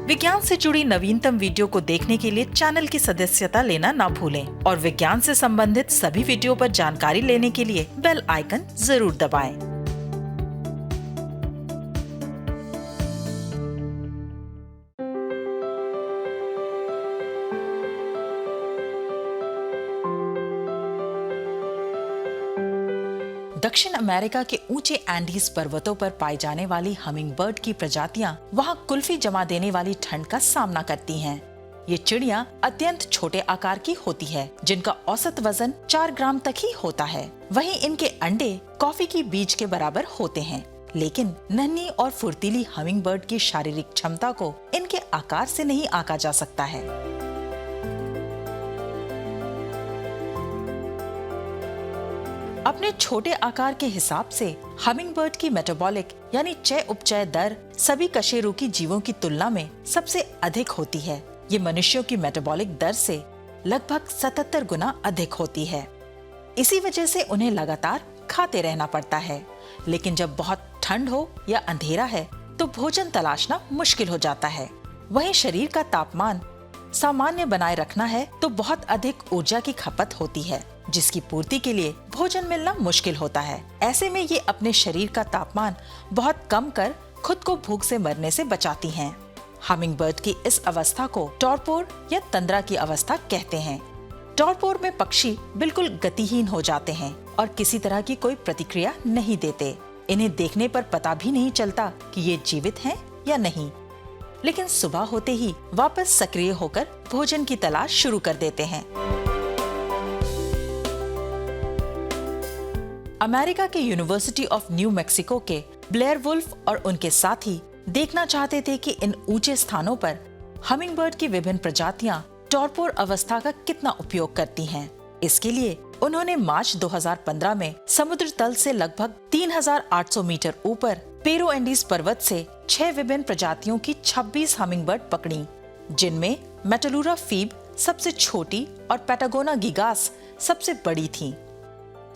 विज्ञान से जुड़ी नवीनतम वीडियो को देखने के लिए चैनल की सदस्यता लेना ना भूलें और विज्ञान से संबंधित सभी वीडियो पर जानकारी लेने के लिए बेल आइकन जरूर दबाएं। दक्षिण अमेरिका के ऊंचे एंडीज पर्वतों पर पाई जाने वाली हमिंगबर्ड की प्रजातियां वहां कुल्फी जमा देने वाली ठंड का सामना करती हैं। ये चिड़िया अत्यंत छोटे आकार की होती है, जिनका औसत वजन 4 ग्राम तक ही होता है। वहीं इनके अंडे कॉफी की बीज के बराबर होते हैं, लेकिन नन्ही और फुर्तीली हमिंगबर्ड की शारीरिक क्षमता को इनके आकार से नहीं आंका जा सकता है। अपने छोटे आकार के हिसाब से हमिंगबर्ड की मेटाबॉलिक यानी चय उपचय दर सभी कशेरुकी जीवों की तुलना में सबसे अधिक होती है। ये मनुष्यों की मेटाबॉलिक दर से लगभग 77 गुना अधिक होती है। इसी वजह से उन्हें लगातार खाते रहना पड़ता है। लेकिन जब बहुत ठंड हो या अंधेरा है तो भोजन तलाशना मुश्किल हो जाता है। वहीं शरीर का तापमान सामान्य बनाए रखना है तो बहुत अधिक ऊर्जा की खपत होती है, जिसकी पूर्ति के लिए भोजन मिलना मुश्किल होता है। ऐसे में ये अपने शरीर का तापमान बहुत कम कर खुद को भूख से मरने से बचाती हैं। हमिंगबर्ड की इस अवस्था को टॉरपोर या तंद्रा की अवस्था कहते हैं। टॉरपोर में पक्षी बिल्कुल गतिहीन हो जाते हैं और किसी तरह की कोई प्रतिक्रिया नहीं देते। इन्हें देखने पर पता भी नहीं चलता कि ये जीवित हैं या नहीं, लेकिन सुबह होते ही वापस सक्रिय होकर भोजन की तलाश शुरू कर देते हैं। अमेरिका के यूनिवर्सिटी ऑफ न्यू मैक्सिको के ब्लेयर वुल्फ और उनके साथी देखना चाहते थे कि इन ऊंचे स्थानों पर हमिंगबर्ड की विभिन्न प्रजातियां टॉरपोर अवस्था का कितना उपयोग करती हैं। इसके लिए उन्होंने मार्च 2015 में समुद्र तल से लगभग 3,800 मीटर ऊपर पेरो एंडीज पर्वत से 6 विभिन्न प्रजातियों की 26 हमिंगबर्ड पकड़ी, जिनमें मेटालुरा फीब सबसे छोटी और पैटागोना गिगास सबसे बड़ी थी।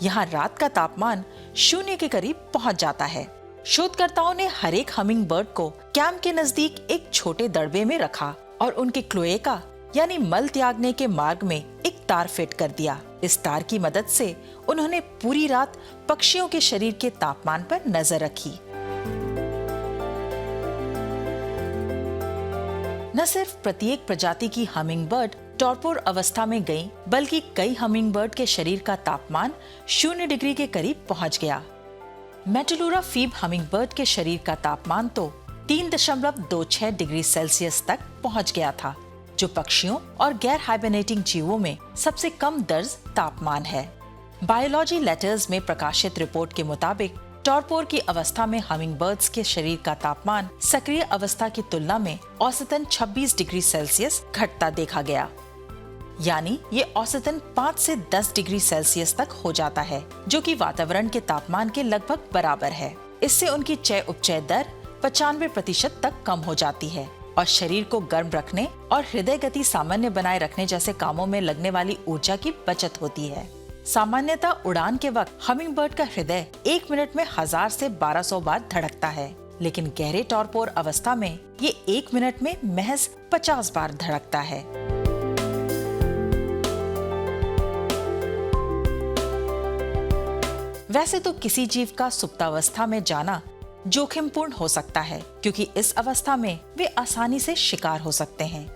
यहाँ रात का तापमान 0 के करीब पहुँच जाता है। शोधकर्ताओं ने हर एक हमिंगबर्ड को कैंप के नजदीक एक छोटे दड़बे में रखा और उनके क्लोएका यानी मल त्यागने के मार्ग में एक तार फिट कर दिया। इस तार की मदद से उन्होंने पूरी रात पक्षियों के शरीर के तापमान पर नजर रखी। न सिर्फ प्रत्येक प्रजाति की हमिंगबर्ड टॉरपोर अवस्था में गई, बल्कि कई हमिंगबर्ड के शरीर का तापमान 0 डिग्री के करीब पहुंच गया। मेटालुरा फीब हमिंगबर्ड के शरीर का तापमान तो 3.26 डिग्री सेल्सियस तक पहुंच गया था, जो पक्षियों और गैर हाइबरनेटिंग जीवों में सबसे कम दर्ज तापमान है। बायोलॉजी लेटर्स में प्रकाशित रिपोर्ट के मुताबिक टॉरपोर की अवस्था में हमिंगबर्ड्स के शरीर का तापमान सक्रिय अवस्था की तुलना में औसतन 26 डिग्री सेल्सियस घटता देखा गया, यानी ये औसतन 5 से 10 डिग्री सेल्सियस तक हो जाता है, जो कि वातावरण के तापमान के लगभग बराबर है। इससे उनकी चय उपचय दर 95% तक कम हो जाती है और शरीर को गर्म रखने और हृदय गति सामान्य बनाए रखने जैसे कामों में लगने वाली ऊर्जा की बचत होती है। सामान्यतः उड़ान के वक्त हमिंगबर्ड का हृदय 1 मिनट में 1000 से 1200 बार धड़कता है, लेकिन गहरे टॉरपोर अवस्था में ये 1 मिनट में महज 50 बार धड़कता है। वैसे तो किसी जीव का सुप्तावस्था में जाना जोखिमपूर्ण हो सकता है, क्योंकि इस अवस्था में वे आसानी से शिकार हो सकते हैं।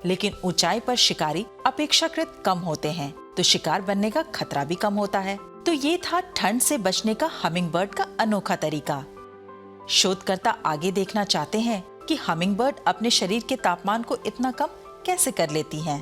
लेकिन ऊंचाई पर शिकारी अपेक्षाकृत कम होते हैं, तो शिकार बनने का खतरा भी कम होता है। तो ये था ठंड से बचने का हमिंगबर्ड का अनोखा तरीका। शोधकर्ता आगे देखना चाहते हैं कि हमिंगबर्ड अपने शरीर के तापमान को इतना कम कैसे कर लेती हैं।